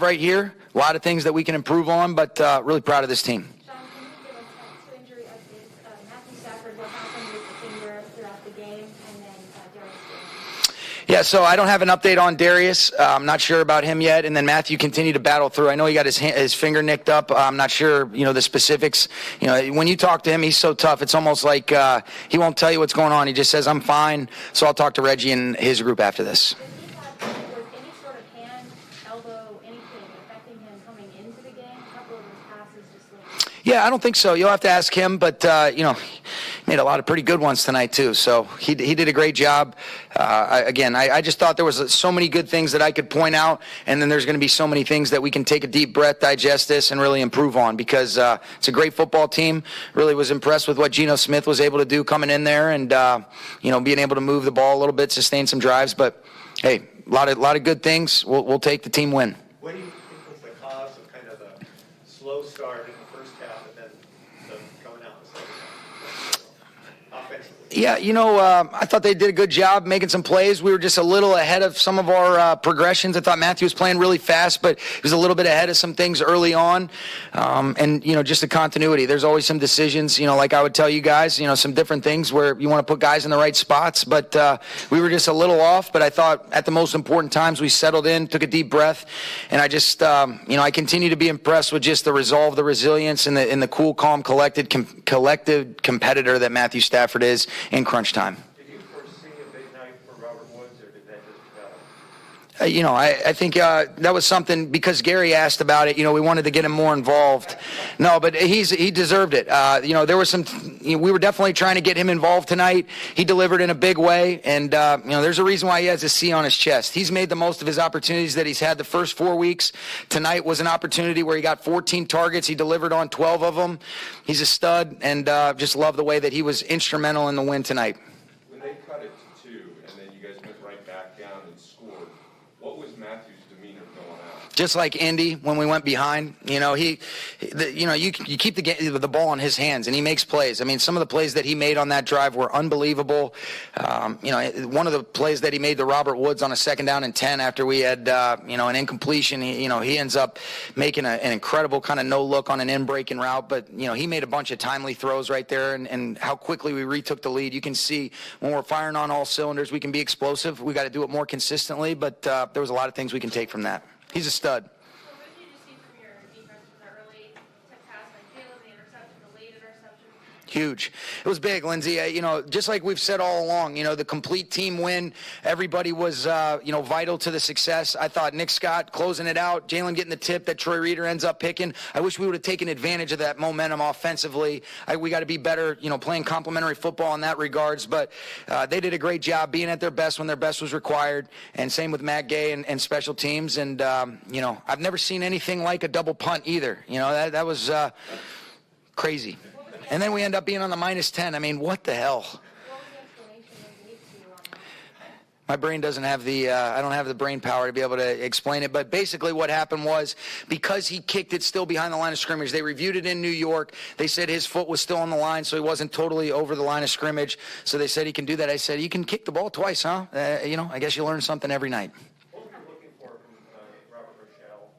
right here. A lot of things that we can improve on, but really proud of this team. Sean, can you give us two injury updates? Matthew Stafford, what happened with the finger throughout the game, and then Darius. Yeah, so I don't have an update on Darius. I'm not sure about him yet. And then Matthew continued to battle through. I know he got his finger nicked up. I'm not sure, the specifics. When you talk to him, he's so tough. It's almost like he won't tell you what's going on. He just says, I'm fine. So I'll talk to Reggie and his group after this. Was any sort of hand, elbow, anything affecting him coming into the game? A couple of his passes just looked... Yeah, I don't think so. You'll have to ask him, but, he made a lot of pretty good ones tonight, too. So he did a great job. I just thought there was so many good things that I could point out, and then there's going to be so many things that we can take a deep breath, digest this, and really improve on because it's a great football team. Really was impressed with what Geno Smith was able to do coming in there and, being able to move the ball a little bit, sustain some drives. But, hey, a lot of good things. We'll take the team win. What do you think was the cause of kind of the slow start in the first half and then coming out in the second half? Offensively. Yeah, I thought they did a good job making some plays. We were just a little ahead of some of our progressions. I thought Matthew was playing really fast, but he was a little bit ahead of some things early on. Just the continuity. There's always some decisions, like I would tell you guys, some different things where you want to put guys in the right spots. But we were just a little off. But I thought at the most important times we settled in, took a deep breath. And I just, I continue to be impressed with just the resolve, the resilience, and the cool, calm, collected competitor that Matthew Stafford is in crunch time. Did you foresee a big night for Robert Woods, or did that just I think that was something because Gary asked about it. We wanted to get him more involved. No, but he deserved it. There was we were definitely trying to get him involved tonight. He delivered in a big way, and there's a reason why he has a C on his chest. He's made the most of his opportunities that he's had the first 4 weeks. Tonight was an opportunity where he got 14 targets. He delivered on 12 of them. He's a stud, and just love the way that he was instrumental in the win tonight. When they cut it to 2, and then you guys went right back down and scored, what was Matthew's demeanor going out? Just like Indy when we went behind, you keep the ball in his hands and he makes plays. I mean, some of the plays that he made on that drive were unbelievable. One of the plays that he made to Robert Woods on a 2nd down and 10 after we had, an incompletion. He ends up making an incredible kind of no look on an in-breaking route. But, he made a bunch of timely throws right there and how quickly we retook the lead. You can see when we're firing on all cylinders, we can be explosive. We got to do it more consistently, but there was a lot of things we can take from that. He's a stud. So what did you just see from your defense from the early pass by Jalen, the interception, the late interception? Huge. It was big, Lindsay. Just like we've said all along, the complete team win. Everybody was, vital to the success. I thought Nick Scott closing it out, Jalen getting the tip that Troy Reeder ends up picking. I wish we would have taken advantage of that momentum offensively. We got to be better, playing complementary football in that regards. But they did a great job being at their best when their best was required. And same with Matt Gay and special teams. And, I've never seen anything like a double punt either. That was crazy. And then we end up being on the -10. I mean, what the hell? What was the explanation they gave to you? My brain doesn't have I don't have the brain power to be able to explain it. But basically what happened was because he kicked it still behind the line of scrimmage, they reviewed it in New York. They said his foot was still on the line, so he wasn't totally over the line of scrimmage. So they said he can do that. I said, you can kick the ball twice, huh? I guess you learn something every night. What were you looking for from Robert Rochelle,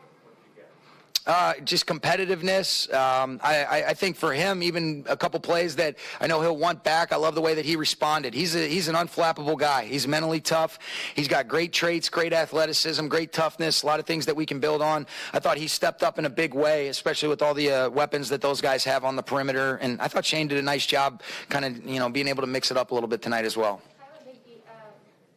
and what did you get? Just competitiveness. I think for him, even a couple plays that I know he'll want back. I love the way that he responded. He's an unflappable guy. He's mentally tough. He's got great traits, great athleticism, great toughness, a lot of things that we can build on. I thought he stepped up in a big way, especially with all the weapons that those guys have on the perimeter. And I thought Shane did a nice job kind of, being able to mix it up a little bit tonight as well. Tyler Higbee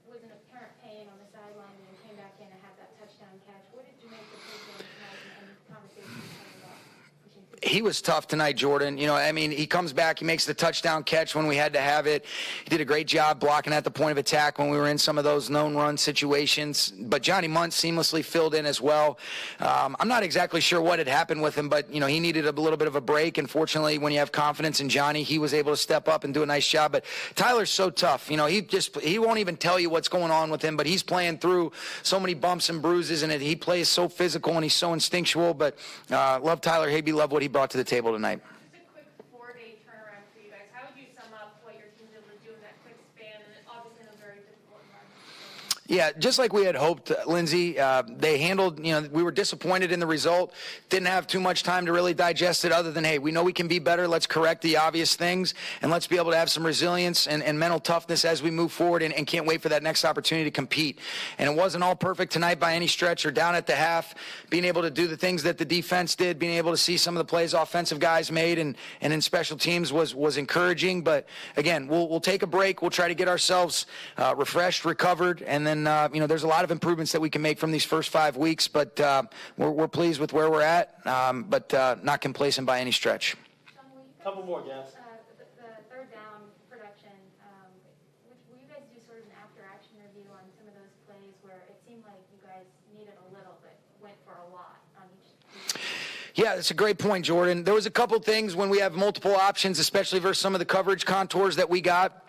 was in apparent pain on the sideline and then came back in and had that touchdown catch. What did you make of his game tonight and conversations about pushing through? He was tough tonight, Jordan. He comes back, he makes the touchdown catch when we had to have it. He did a great job blocking at the point of attack when we were in some of those known run situations. But Johnny Munt seamlessly filled in as well. I'm not exactly sure what had happened with him, but, he needed a little bit of a break. And fortunately, when you have confidence in Johnny, he was able to step up and do a nice job. But Tyler's so tough. He won't even tell you what's going on with him, but he's playing through so many bumps and bruises, and he plays so physical and he's so instinctual. But love Tyler Higbee, love what he brought to the table tonight. Just a quick 4-day turnaround for you guys. How would you sum up what your team's able to do in that quick span and obviously in a very difficult environment? Yeah, just like we had hoped, Lindsey. They handled, we were disappointed in the result. Didn't have too much time to really digest it other than, hey, we know we can be better. Let's correct the obvious things, and let's be able to have some resilience and mental toughness as we move forward, and can't wait for that next opportunity to compete. And it wasn't all perfect tonight by any stretch or down at the half. Being able to do the things that the defense did, being able to see some of the plays offensive guys made and in special teams was encouraging. But, again, we'll take a break. We'll try to get ourselves refreshed, recovered, and then there's a lot of improvements that we can make from these first 5 weeks, but we're pleased with where we're at, but not complacent by any stretch. Sean, Couple more, guys. The third down production, will you guys do sort of an after-action review on some of those plays where it seemed like you guys needed a little but went for a lot on each? Yeah, that's a great point, Jordan. There was a couple things when we have multiple options, especially versus some of the coverage contours that we got.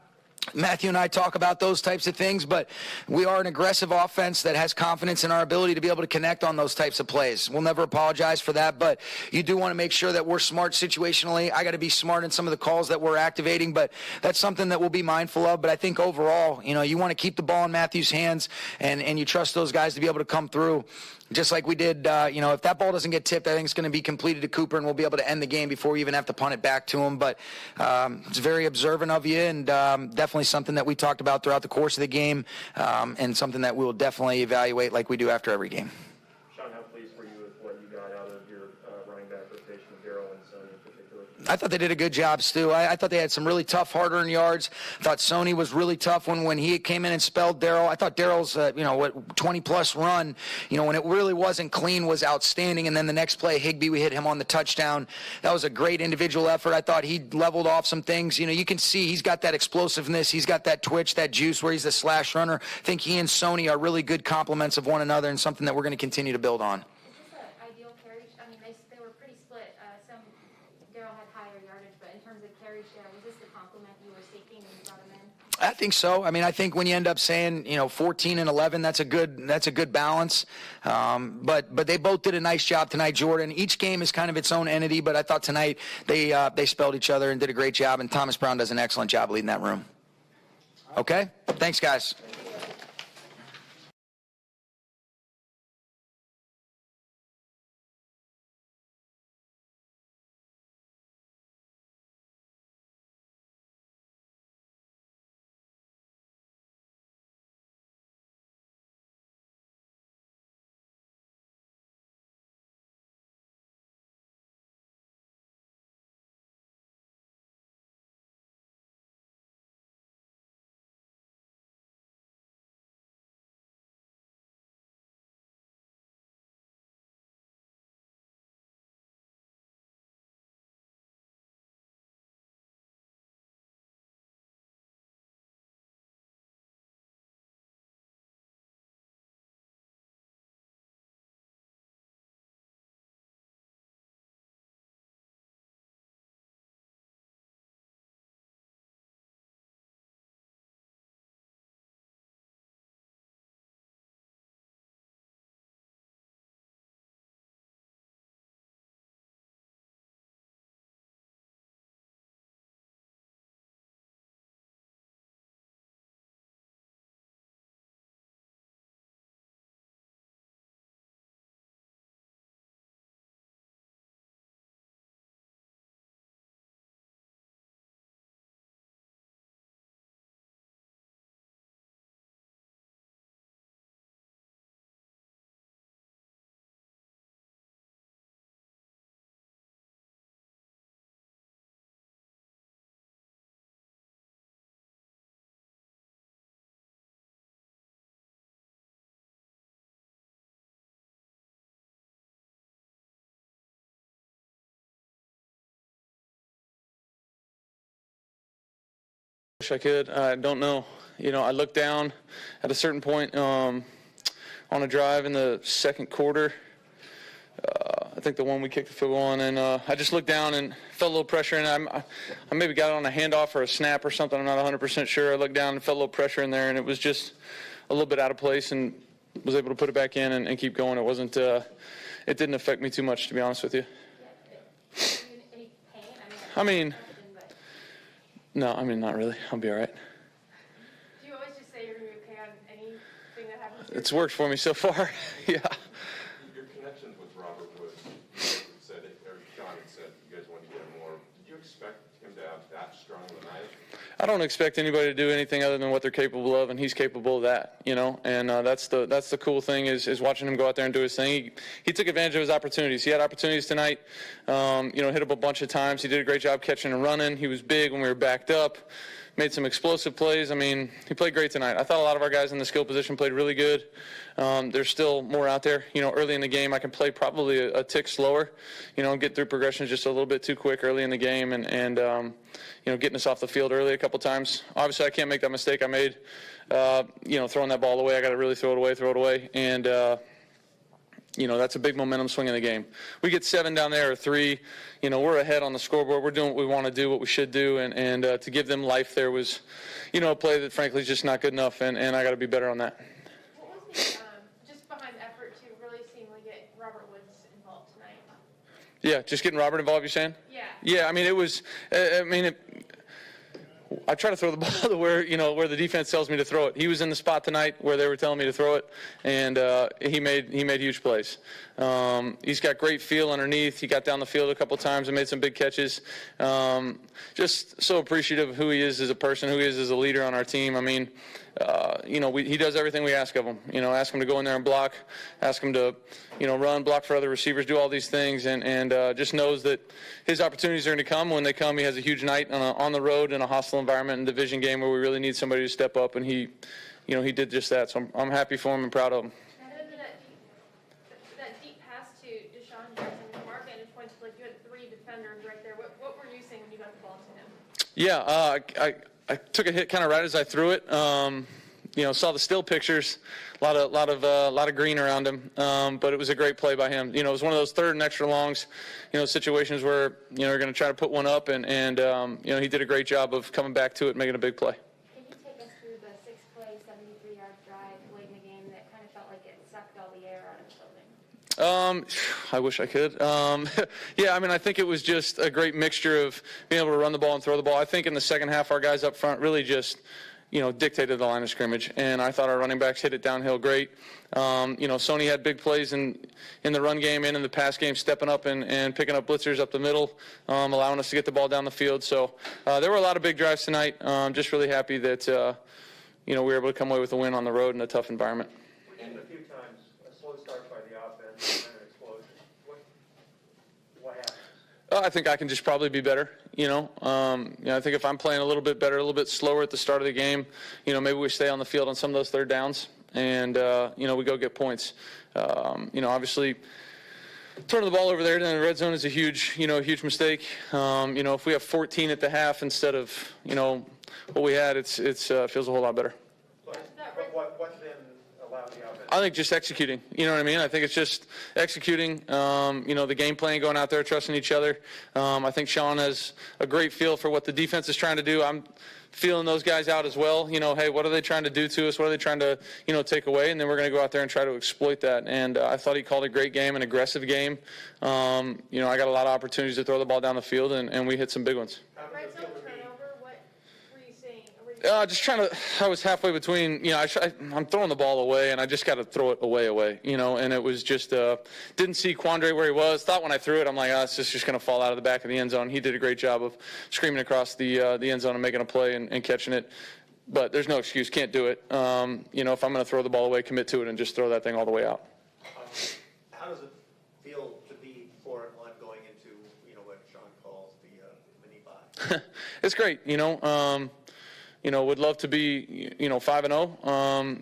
Matthew and I talk about those types of things, but we are an aggressive offense that has confidence in our ability to be able to connect on those types of plays. We'll never apologize for that, but you do want to make sure that we're smart situationally. I got to be smart in some of the calls that we're activating, but that's something that we'll be mindful of. But I think overall, you want to keep the ball in Matthew's hands, and you trust those guys to be able to come through. Just like we did, if that ball doesn't get tipped, I think it's going to be completed to Cooper, and we'll be able to end the game before we even have to punt it back to him. But it's very observant of you, and definitely something that we talked about throughout the course of the game, and something that we will definitely evaluate like we do after every game. Sean, how pleased were you with what you got out of your running back rotation of Darrell and Sony in particular? I thought they did a good job, Stu. I thought they had some really tough, hard-earned yards. I thought Sony was really tough when he came in and spelled Darrell. I thought Darrell's, 20-plus run, when it really wasn't clean, was outstanding. And then the next play, Higbee, we hit him on the touchdown. That was a great individual effort. I thought he leveled off some things. You can see he's got that explosiveness. He's got that twitch, that juice where he's a slash runner. I think he and Sony are really good complements of one another, and something that we're going to continue to build on. Is this an ideal carry? I mean, they were pretty split. Darrell had higher yardage, but in terms of carry share, was this the compliment you were seeking when you brought him in? I think so. I mean, I think when you end up saying, 14 and 11, that's a good balance. But they both did a nice job tonight, Jordan. Each game is kind of its own entity, but I thought tonight they spelled each other and did a great job, and Thomas Brown does an excellent job leading that room. Okay? Thanks, guys. Wish I could. I don't know. I looked down at a certain point on a drive in the second quarter. I think the one we kicked the field goal on, and I just looked down and felt a little pressure, and I maybe got it on a handoff or a snap or something. I'm not 100% sure. I looked down and felt a little pressure in there, and it was just a little bit out of place, and was able to put it back in and keep going. It wasn't. It didn't affect me too much, to be honest with you. Any pain? No, not really. I'll be all right. Do you always just say you're going to be okay on anything it's worked for me so far. Yeah. Your connections with Robert Woods, said it, or Sean had said you guys wanted to get him more. Did you expect him to have that strong of a night? I don't expect anybody to do anything other than what they're capable of, and he's capable of that, And that's the cool thing is watching him go out there and do his thing. He took advantage of his opportunities. He had opportunities tonight. Hit up a bunch of times. He did a great job catching and running. He was big when we were backed up. Made some explosive plays. I mean, he played great tonight. I thought a lot of our guys in the skill position played really good. There's still more out there. Early in the game, I can play probably a tick slower. Get through progressions just a little bit too quick early in the game, and getting us off the field early a couple times. Obviously, I can't make that mistake I made. Throwing that ball away. I got to really throw it away, and that's a big momentum swing in the game. We get 7 down there or 3. We're ahead on the scoreboard. We're doing what we want to do, what we should do, and to give them life there was, a play that frankly is just not good enough, and I got to be better on that. What was the, just behind the effort to really seemingly get Robert Woods involved tonight? Yeah, just getting Robert involved, you're saying? Yeah. Yeah, I mean, it was, I try to throw the ball to where the defense tells me to throw it. He was in the spot tonight where they were telling me to throw it, and he made huge plays. He's got great feel underneath. He got down the field a couple times and made some big catches. Just so appreciative of who he is as a person, who he is as a leader on our team. I mean, he does everything we ask of him. Ask him to go in there and block, ask him to, run, block for other receivers, do all these things, and just knows that his opportunities are going to come. When they come, he has a huge night on the road in a hostile environment and division game where we really need somebody to step up, and he did just that. So I'm happy for him and proud of him. That deep pass to Deshaun Jackson, Mark vantage points, like you had 3 defenders right there. What were you saying when you got the ball to him? Yeah, I took a hit kind of right as I threw it. Saw the still pictures, a lot of green around him. But it was a great play by him. It was one of those 3rd and extra longs, situations where you're going to try to put one up, and he did a great job of coming back to it, and making a big play. Can you take us through the 6-play, 73-yard drive late in the game that kind of felt like it sucked all the air out of the building? I wish I could. Yeah, I think it was just a great mixture of being able to run the ball and throw the ball. I think in the second half, our guys up front really just, dictated the line of scrimmage, and I thought our running backs hit it downhill great. Sony had big plays in the run game and in the pass game, stepping up and picking up blitzers up the middle, allowing us to get the ball down the field. So there were a lot of big drives tonight. Just really happy that, we were able to come away with a win on the road in a tough environment. We've seen a few times a slow start by the offense and an explosion. What happened? I think I can just probably be better, I think if I'm playing a little bit better, a little bit slower at the start of the game, maybe we stay on the field on some of those 3rd downs and, we go get points. Obviously turning the ball over there in the red zone is a huge mistake. If we have 14 at the half instead of, what we had, it feels a whole lot better. What then allowed the offense? I think just executing. You know what I mean? I think it's just executing, the game plan, going out there, trusting each other. I think Sean has a great feel for what the defense is trying to do. I'm feeling those guys out as well. Hey, what are they trying to do to us? What are they trying to, take away? And then we're going to go out there and try to exploit that. And I thought he called a great game, an aggressive game. I got a lot of opportunities to throw the ball down the field, and we hit some big ones. Red zone turnover, what were you saying? Just trying to, I was halfway between, I'm throwing the ball away, and I just got to throw it away, and it was just, didn't see Quandre where he was. Thought when I threw it, I'm like, it's just going to fall out of the back of the end zone. He did a great job of screaming across the end zone and making a play and catching it. But there's no excuse, can't do it. If I'm going to throw the ball away, commit to it and just throw that thing all the way out. How does it feel to be 4-1 going into, what Sean calls the mini bye? It's great, would love to be, 5-0,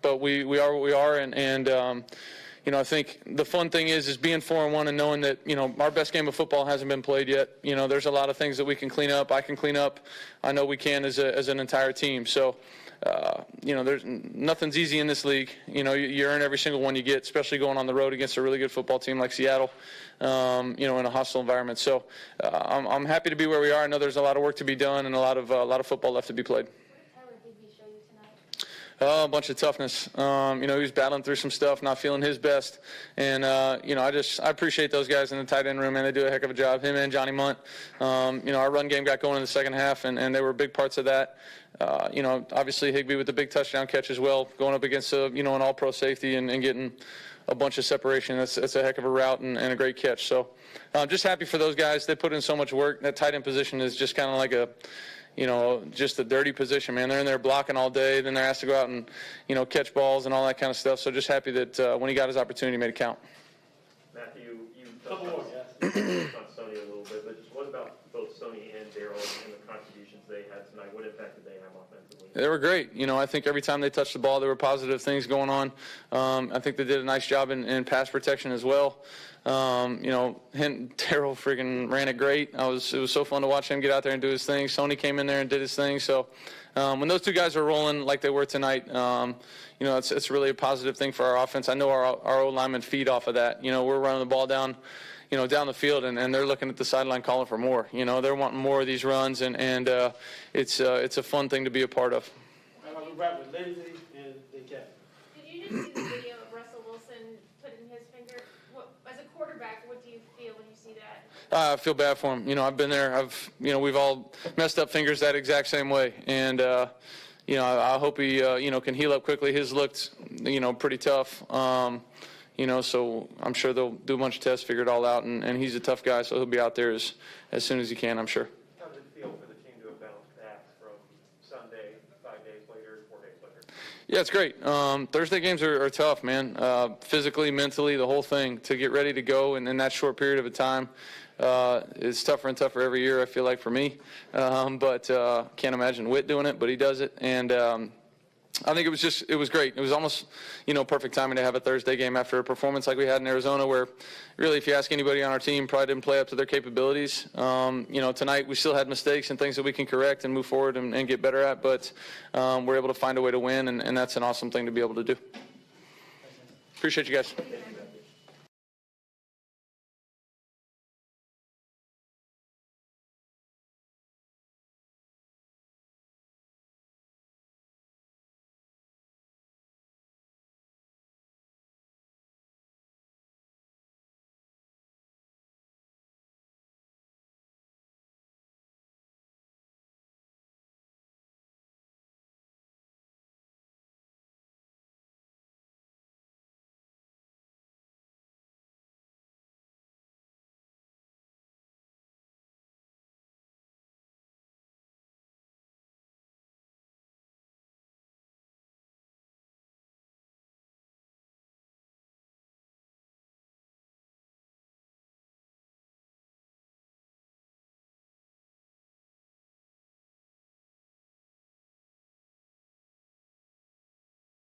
but we are what we are, and I think the fun thing is being 4-1 and knowing that, our best game of football hasn't been played yet. There's a lot of things that we can clean up. I can clean up. I know we can as an entire team. So, there's nothing's easy in this league. You earn every single one you get, especially going on the road against a really good football team like Seattle, in a hostile environment. So, I'm happy to be where we are. I know there's a lot of work to be done and a lot of football left to be played. What did Tyler Higbee show you A bunch of toughness. He was battling through some stuff, not feeling his best. And, I appreciate those guys in the tight end room, man. They do a heck of a job. Him and Johnny Munt. Our run game got going in the second half, and they were big parts of that. Obviously Higbee with the big touchdown catch as well, going up against, an all-pro safety and getting a bunch of separation. That's a heck of a route and a great catch. So I'm just happy for those guys. They put in so much work. That tight end position is just kind of like just a dirty position, man. They're in there blocking all day. Then they're asked to go out and, catch balls and all that kind of stuff. So just happy that when he got his opportunity, he made it count. Matthew, you touched on Sony a little bit, but just what about both Sony and Darrell and the contributions they had tonight? What impact did they have offensively? They were great. I think every time they touched the ball, there were positive things going on. I think they did a nice job in pass protection as well. Darrell freaking ran it great. It was so fun to watch him get out there and do his thing. Sony came in there and did his thing. So when those two guys are rolling like they were tonight, it's really a positive thing for our offense. I know our O-linemen feed off of that. We're running the ball down the field, and they're looking at the sideline calling for more. They're wanting more of these runs, and it's a fun thing to be a part of. Right with Lindsay and the cat. Did you just see the video of Russell Wilson putting his finger? As a quarterback, what do you feel when you see that? I feel bad for him. I've been there. We've all messed up fingers that exact same way, and I hope he can heal up quickly. His looked pretty tough. So I'm sure they'll do a bunch of tests, figure it all out, and he's a tough guy, so he'll be out there as soon as he can, I'm sure. How did it feel for the team to have bounced back from Sunday, 5 days later, 4 days later? Yeah, it's great. Thursday games are tough, man. Physically, mentally, the whole thing. To get ready to go in that short period of a time is tougher and tougher every year, I feel like, for me. But can't imagine Witt doing it, but he does it. And I think it was great. It was almost, perfect timing to have a Thursday game after a performance like we had in Arizona, where really, if you ask anybody on our team, probably didn't play up to their capabilities. Tonight we still had mistakes and things that we can correct and move forward and get better at, but we're able to find a way to win, and that's an awesome thing to be able to do. Appreciate you guys.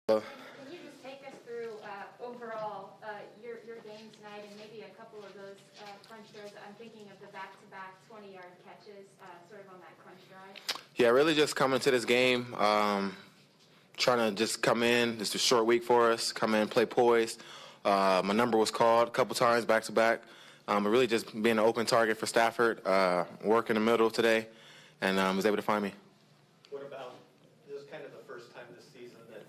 Can you just take us through overall your game tonight and maybe a couple of those crunch throws? I'm thinking of the back-to-back 20-yard catches sort of on that crunch drive. Yeah, really just coming to this game, trying to just come in. It's a short week for us. Come in, play poised. My number was called a couple times back-to-back. But really just being an open target for Stafford, work in the middle today, and was able to find me. What about, this is kind of the first time this season that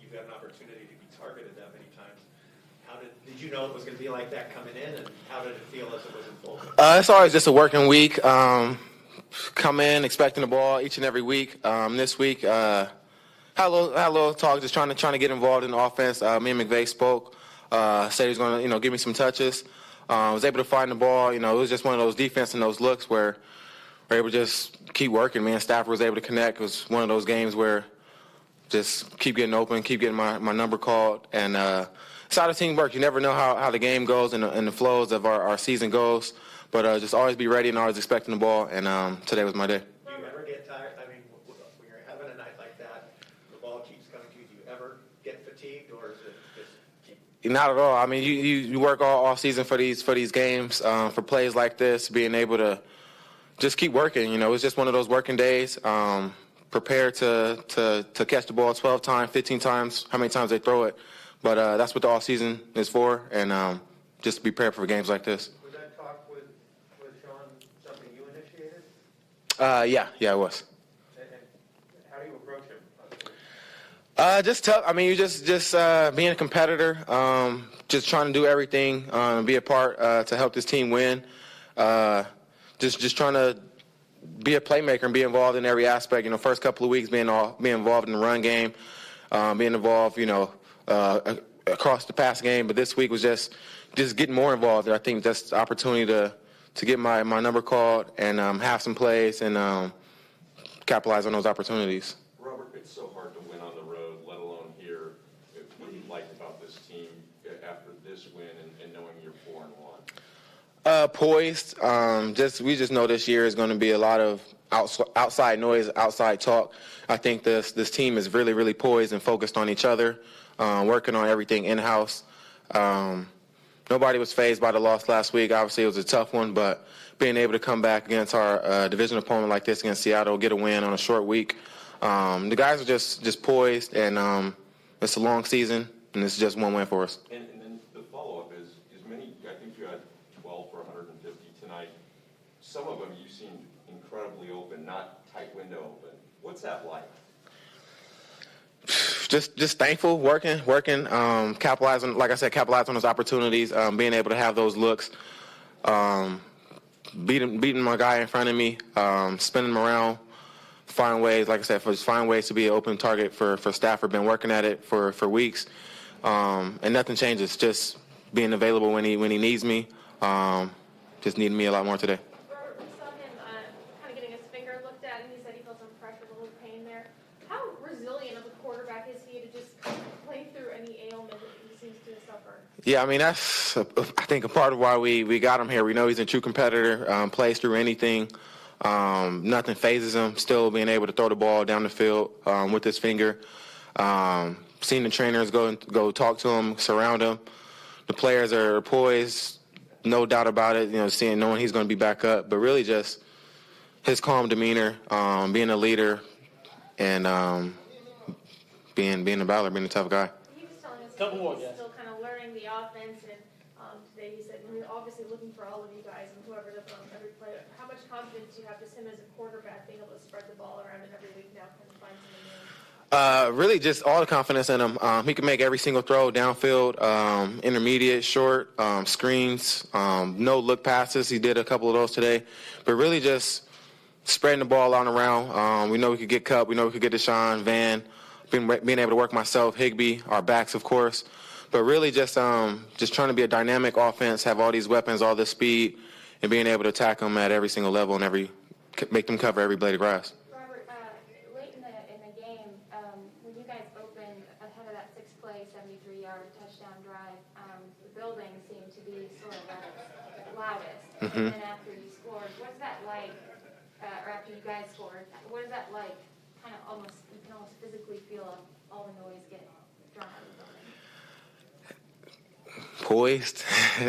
you've got an opportunity to be targeted that many times. Did you know it was going to be like that coming in, and how did it feel as it was unfolding? It's always just a working week. Come in expecting the ball each and every week. This week, had a little talk, just trying to get involved in the offense. Me and McVay spoke, said he was going to give me some touches. Was able to find the ball. It was just one of those defense and those looks where we're able to just keep working. Me and Stafford was able to connect. It was one of those games where just keep getting open, keep getting my number called, and it's how the team works. You never know how the game goes and the flows of our season goes, but just always be ready and always expecting the ball, and today was my day. Do you ever get tired? I mean, when you're having a night like that, the ball keeps coming to you. Do you ever get fatigued, or is it just keep? Not at all. I mean, you work all season for these games, for plays like this, being able to just keep working. It's just one of those working days. Prepare to catch the ball 12 times, 15 times, how many times they throw it. But that's what the all season is for, and just be prepared for games like this. Was that talk with Sean something you initiated? Yeah, it was. And how do you approach him? Just tough. I mean, you just being a competitor, just trying to do everything, be a part to help this team win. Just trying to be a playmaker and be involved in every aspect. You know, first couple of weeks being involved in the run game, being involved, across the pass game. But this week was just getting more involved. I think that's the opportunity to get my number called and have some plays and capitalize on those opportunities. Robert, it's so hard to win on the road, let alone here. What do you like about this team after this win and knowing you're 4-1? Poised. We just know this year is going to be a lot of outside noise, outside talk. I think this team is really, really poised and focused on each other, working on everything in-house. Nobody was fazed by the loss last week. Obviously, it was a tough one, but being able to come back against our division opponent like this against Seattle, get a win on a short week. The guys are just poised, and it's a long season, and it's just one win for us. And then the follow-up is many, I think you had 12 for 150 tonight. Some of them you seemed incredibly open, not tight window open. What's that like? Just thankful, working, capitalizing, like I said, capitalizing on those opportunities, being able to have those looks, beating my guy in front of me, spinning him around, find ways, like I said, find ways to be an open target for Stafford. Been working at it for weeks, and nothing changes. Just being available when he needs me. Just needing me a lot more today. Robert, we saw him kind of getting his finger looked at, and he said he felt some pressure, a little pain there. How resilient of a quarterback is he to just play through any ailment that he seems to suffer? Yeah, I mean, that's, I think, a part of why we got him here. We know he's a true competitor, plays through anything. Nothing phases him, still being able to throw the ball down the field with his finger. Seeing the trainers go talk to him, surround him. The players are poised, no doubt about it, knowing he's going to be back up. But really just his calm demeanor, being a leader, and being a battler, being a tough guy. He was telling us Couple more, he's yes. still kind of learning the offense, and today he said we're obviously looking for all of you guys and whoever to every player. How much confidence do you have just him as a quarterback being able to spread the ball around and every week now kind of find something new? Really just all the confidence in him. He can make every single throw downfield, intermediate, short, screens, no look passes. He did a couple of those today. But really just spreading the ball out and around. We know we could get Cup. We know we could get Deshaun, Van, being able to work myself, Higbee, our backs, of course. But really just trying to be a dynamic offense, have all these weapons, all this speed, and being able to attack them at every single level and make them cover every blade of grass. Robert, late in the game, when you guys opened ahead of that 6-play, 73-yard touchdown drive, the building seemed to be sort of at its loudest. Mm-hmm. And then after you scored, what's that like? Or after you guys scored, what is that like? Kind of you can almost physically feel all the noise get drawn out of the building. Poised.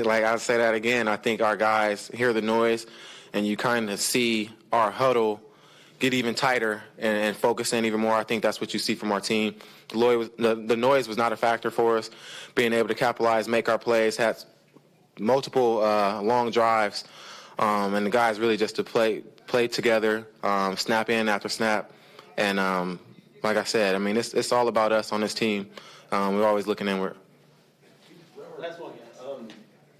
Like I say that again, I think our guys hear the noise, and you kind of see our huddle get even tighter and focus in even more. I think that's what you see from our team. The noise was not a factor for us. Being able to capitalize, make our plays, had multiple long drives, and the guys really just to play together, snap in after snap. And like I said, I mean, it's all about us on this team. We're always looking inward. Last one, guys.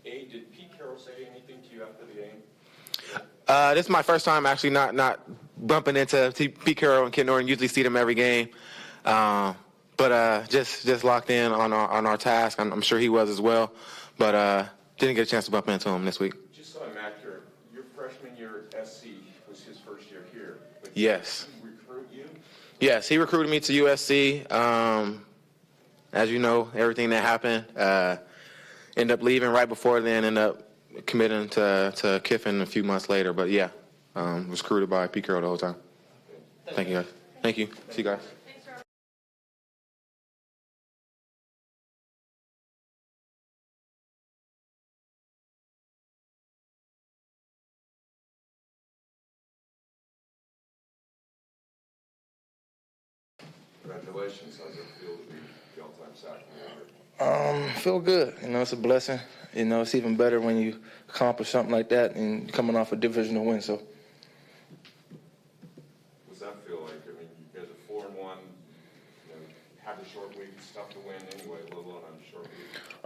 Did Pete Carroll say anything to you after the game? This is my first time actually not bumping into Pete Carroll and Kent Norton. Usually see them every game. But just locked in on our task. I'm sure he was as well. But didn't get a chance to bump into him this week. Just so I'm accurate, your freshman year at SC was his first year here. But Yes. Did he recruit you? Yes, he recruited me to USC. As you know, everything that happened, ended up leaving right before then, ended up committing to Kiffin a few months later. But yeah, was recruited by Pete Carroll the whole time. Thank you, guys. Thank you. See you guys. Thanks, Robert. Congratulations. How's it feel to be the all-time sack leader? Feel good. It's a blessing. It's even better when you accomplish something like that and coming off a divisional win. So, What's that feel like? I mean, you guys are 4-1. Have the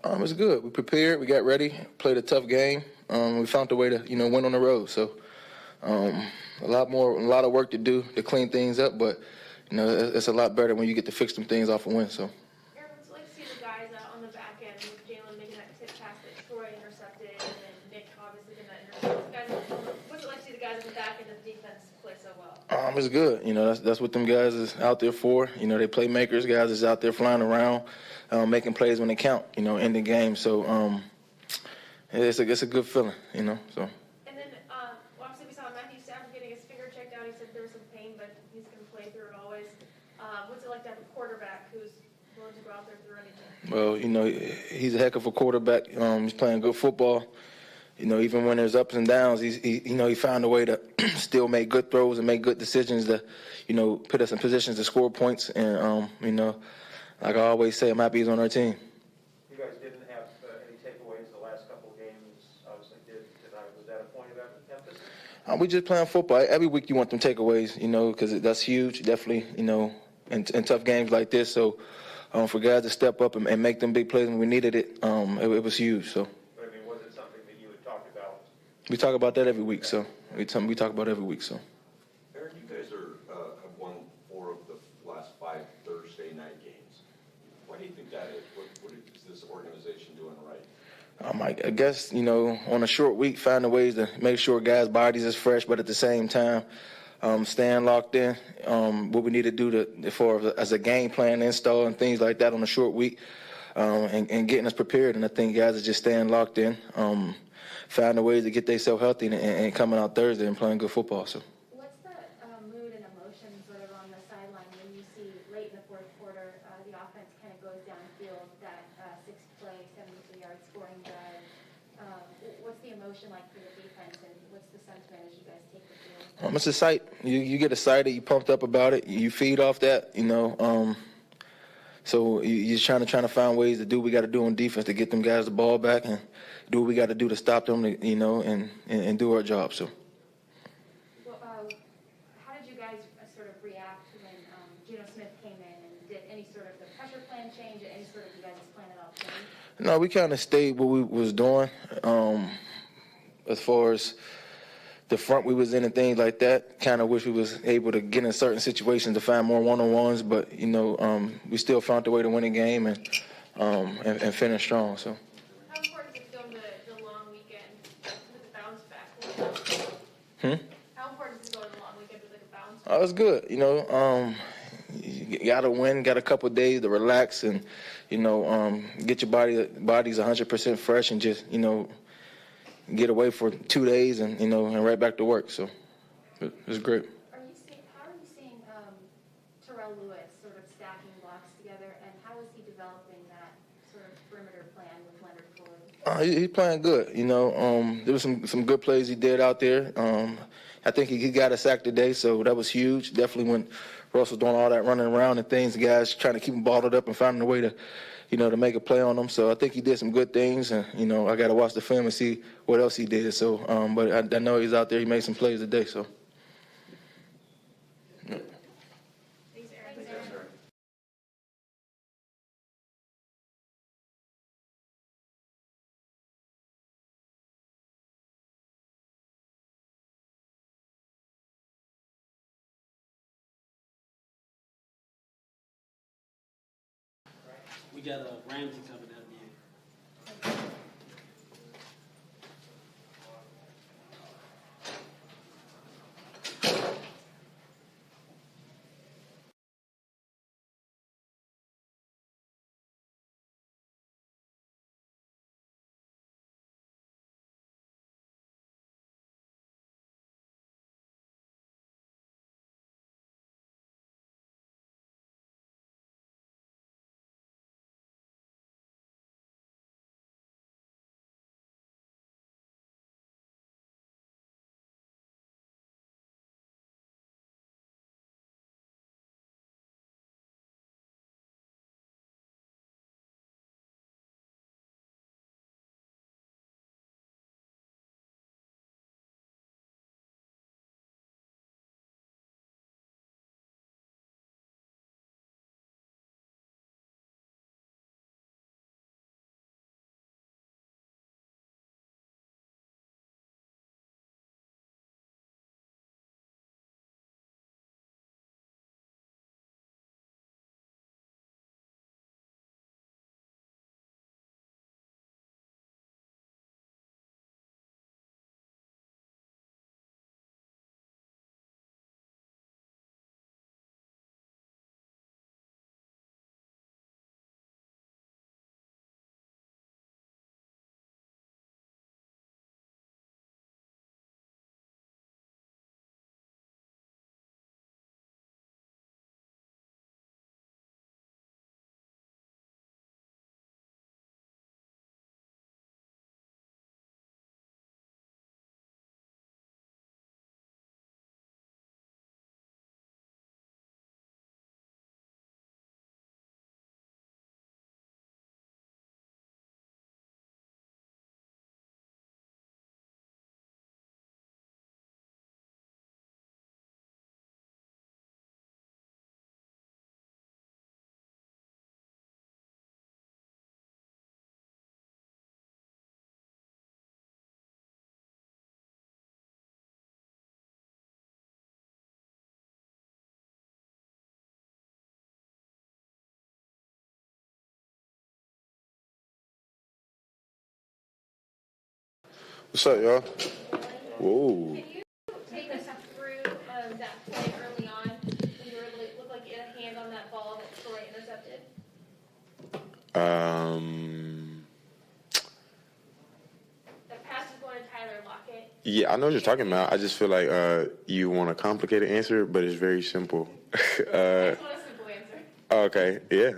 It's good. We prepared. We got ready. Played a tough game. We found a way to, win on the road. So a lot of work to do to clean things up. But it's a lot better when you get to fix some things off a win. So. Aaron, what's it like to see the guys on the back end with Jalen making that tip pass that Troy intercepted, and then Nick obviously getting that interception? What's it like to see the guys on the back end of the defense play so well? It's good. That's what them guys is out there for. They playmakers, guys is out there flying around, making plays when they count, ending games. So it's a good feeling, so. And then, obviously we saw Matthew Stafford getting his finger checked out. He said there was some pain, but he's going to play through it always. What's it like to have a quarterback who's willing to go out there through anything? Well, he's a heck of a quarterback. He's playing good football. Even when there's ups and downs, he found a way to still make good throws and make good decisions to, put us in positions to score points. And, like I always say, I'm happy he's on our team. You guys didn't have any takeaways the last couple of games. Obviously, was that a point of emphasis? We just playing football. Every week you want them takeaways, because that's huge, definitely, in tough games like this. So for guys to step up and make them big plays when we needed it, it was huge. So. Was it something that you had talked about? We talk about that every week, so we talk about it every week, so. Aaron, you guys have won 4 of the last 5 Thursday night games. Why do you think that is? What is this organization doing right? I guess, on a short week, finding ways to make sure guys' bodies is fresh, but at the same time, staying locked in, what we need to do as a game plan install and things like that on a short week, and getting us prepared. And I think guys are just staying locked in, finding ways to get themselves healthy and coming out Thursday and playing good football. So. What's the mood and emotion sort of on the sideline when you see late in the fourth quarter the offense kind of goes downfield, that 6-play, 72-yard scoring drive? What's the emotion like for the defense, and what's the sentiment as you guys take the field? It's a sight. You get excited. You pumped up about it. You feed off that. So you're trying to find ways to do what we got to do on defense to get them guys the ball back and do what we got to do to stop them. And do our job. So. Well, how did you guys sort of react when Geno Smith came in, and did any sort of the pressure plan change, any sort of you guys' plan at all change? No, we kind of stayed what we was doing. As far as the front we was in and things like that, kind of wish we was able to get in certain situations to find more one-on-ones, but we still found a way to win a game and finish strong. So. How important is it to go into the long weekend with a bounce back? How important is it to go in the long weekend with like a bounce back? Oh, it's good. You got to win, got a couple of days to relax and get your body's 100% fresh and just get away for 2 days and right back to work. So it's great. How are you seeing Terrell Lewis sort of stacking blocks together, and how is he developing that sort of perimeter plan with Leonard Floyd? He's playing good. There was some good plays he did out there. I think he got a sack today, so that was huge. Definitely when Russ was doing all that running around and things, the guys trying to keep him balled up and finding a way to to make a play on him. So I think he did some good things, and I got to watch the film and see what else he did. So, but I know he's out there. He made some plays today. So. We got Ramsey coming out. What's up, y'all? Whoa. Can you take us through that play early on when you were able to look like you had a hand on that ball that Troy intercepted? The pass was going to Tyler Lockett. Yeah, I know what you're talking about. I just feel like you want a complicated answer, but it's very simple. I just want a simple answer. Okay, yeah.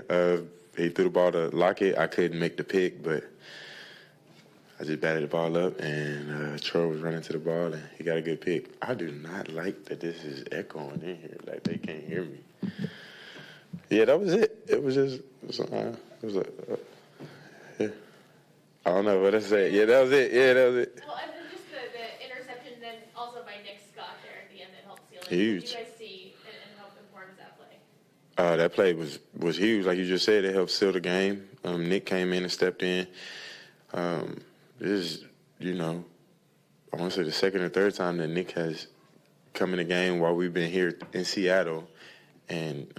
He threw the ball to Lockett. I couldn't make the pick, but I just batted the ball up, and Troy was running to the ball, and he got a good pick. I do not like that this is echoing in here. Like, they can't hear me. Yeah, that was it. It was just, yeah. I don't know what to say. Yeah, that was it. Yeah, that was it. Well, and then just the interception, then also by Nick Scott there at the end that helped seal it. Huge. What did you guys see and help inform that play? That play was huge. Like you just said, it helped seal the game. Nick came in and stepped in. This is, I want to say the second or third time that Nick has come in the game while we've been here in Seattle and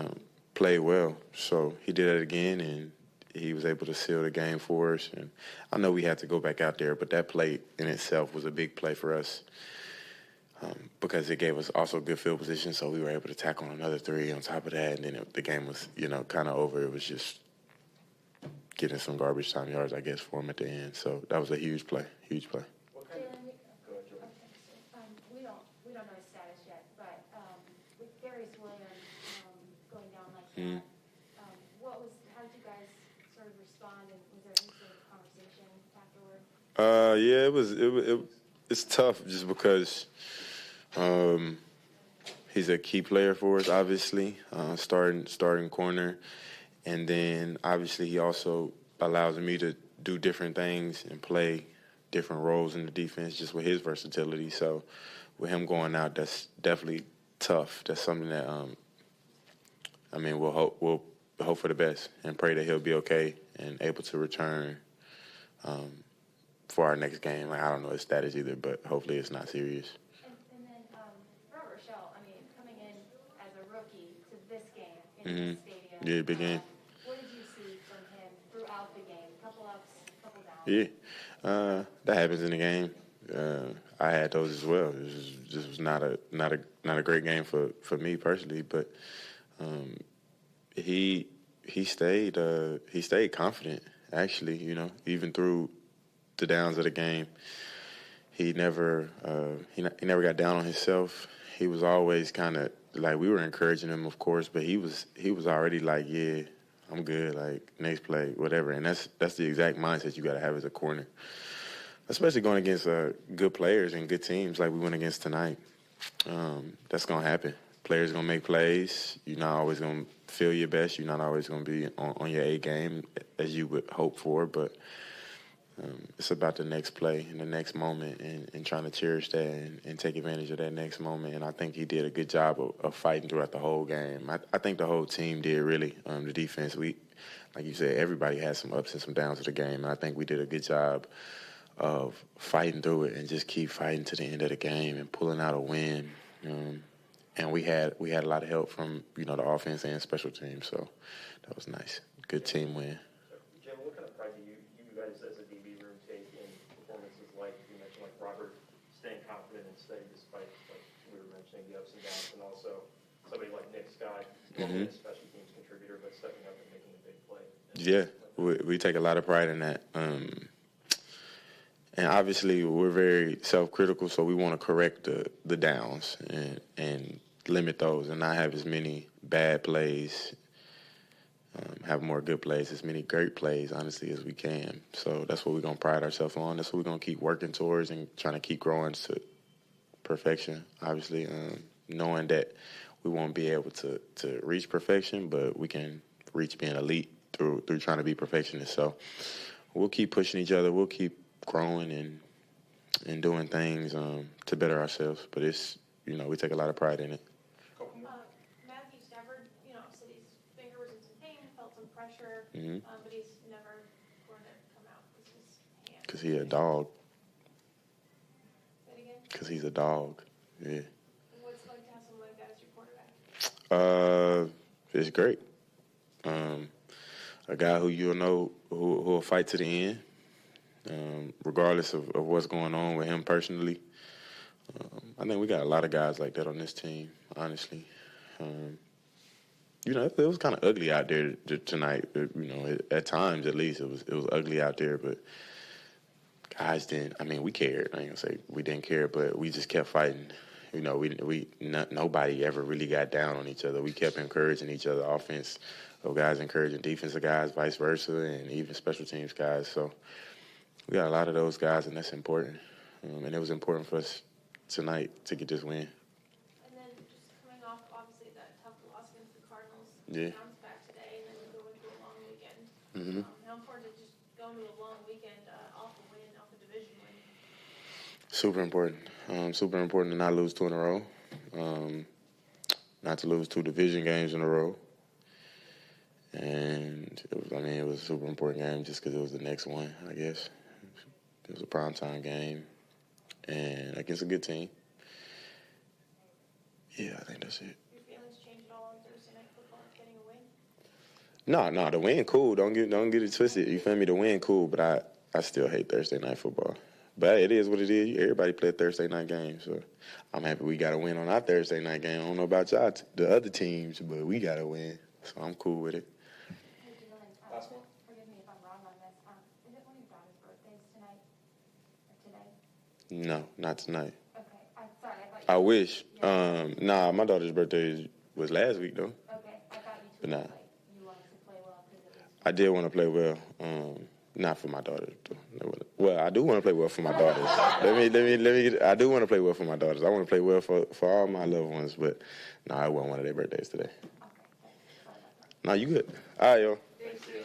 played well. So he did it again, and he was able to seal the game for us. And I know we had to go back out there, but that play in itself was a big play for us because it gave us also good field position, so we were able to tackle another 3 on top of that, and then the game was, kind of over. It was just getting some garbage time yards, I guess, for him at the end. So that was a huge play, huge play. We don't know his status yet, but with Darius Williams going down like that, how did you guys sort of respond, and was there any sort of conversation afterward? Yeah, it's tough just because he's a key player for us, obviously, starting corner. And then, obviously, he also allows me to do different things and play different roles in the defense just with his versatility. So with him going out, that's definitely tough. That's something that, we'll hope for the best and pray that he'll be okay and able to return for our next game. Like, I don't know his status either, but hopefully it's not serious. And then Robert Shell, coming in as a rookie to this game in the stadium. Yeah, big game. What did you see from him throughout the game? Couple ups, couple downs. Yeah, that happens in the game. I had those as well. This was not a great game for me personally, but he stayed confident. Actually, even through the downs of the game, he never got down on himself. He was always kind of like, we were encouraging him, of course, but he was already like, yeah, I'm good, like, next play, whatever. And that's the exact mindset you got to have as a corner, especially going against good players and good teams like we went against tonight. That's going to happen. Players going to make plays. You're not always going to feel your best. You're not always going to be on your A game as you would hope for, but it's about the next play and the next moment and trying to cherish that and take advantage of that next moment. And I think he did a good job of fighting throughout the whole game. I think the whole team did, really. The defense, like you said, everybody had some ups and some downs of the game. And I think we did a good job of fighting through it and just keep fighting to the end of the game and pulling out a win. And we had a lot of help from, the offense and special teams. So that was nice. Good team win. Jim, what kind of pride do you guys as a DB room take in performances like you mentioned, like Robert staying confident and steady despite, like we were mentioning, the ups and downs, and also somebody like Nick Scott, normally a special teams contributor, but stepping up and making a big play? Yeah, we take a lot of pride in that. And obviously we're very self-critical, so we want to correct the downs and limit those and not have as many bad plays, have more good plays, as many great plays, honestly, as we can. So that's what we're going to pride ourselves on. That's what we're going to keep working towards and trying to keep growing to perfection, obviously, knowing that we won't be able to reach perfection, but we can reach being elite through trying to be perfectionists. So we'll keep pushing each other. We'll keep growing and doing things to better ourselves. But it's, we take a lot of pride in it. Matthew Stafford, said his finger was in some pain, felt some pressure, but he's never going to come out with his hand. Because he's a dog. Say it again? Because he's a dog, yeah. What's it like to have someone like that as your quarterback? It's great. A guy who you'll know who'll fight to the end, regardless of what's going on with him personally. I think we got a lot of guys like that on this team, honestly. It was kind of ugly out there tonight. At times at least, it was ugly out there, but guys didn't. I mean, we cared. I ain't gonna say we didn't care, but we just kept fighting. Nobody ever really got down on each other. We kept encouraging each other, offense of guys encouraging defensive guys, vice versa, and even special teams guys. So we got a lot of those guys, and that's important. And it was important for us tonight to get this win. And then just coming off, obviously, that tough loss against the Cardinals, Yeah. bounce back today, and then going through a long weekend. Mm-hmm. How important is just going to a long weekend off a win, off a division win? Super important. Super important to not lose 2 in a row. Not to lose 2 division games in a row. And it was a super important game just because it was the next one, I guess. It was a primetime game and against a good team. Yeah, I think that's it. Your feelings change at all on Thursday Night Football getting a win? No, the win cool. Don't get it twisted. You feel me? The win cool, but I still hate Thursday Night Football. But it is what it is. Everybody play a Thursday night game, so I'm happy we got a win on our Thursday night game. I don't know about y'all, the other teams, but we got a win, so I'm cool with it. Hey, Jalen, forgive me if I'm wrong on this. Is it one of your daughter's birthdays tonight or today? No, not tonight. Okay, I'm sorry. I thought you I wish. Yeah. My daughter's birthday was last week, though. Okay, I thought you But tweeted nah. like you wanted to play well because it was. I did want to play well. Not for my daughters. Well, I do want to play well for my daughters. I do want to play well for my daughters. I want to play well for all my loved ones, but no, it wasn't one of their birthdays today. Okay, thanks. Sorry about that. No, you good. All right, yo. Thank you.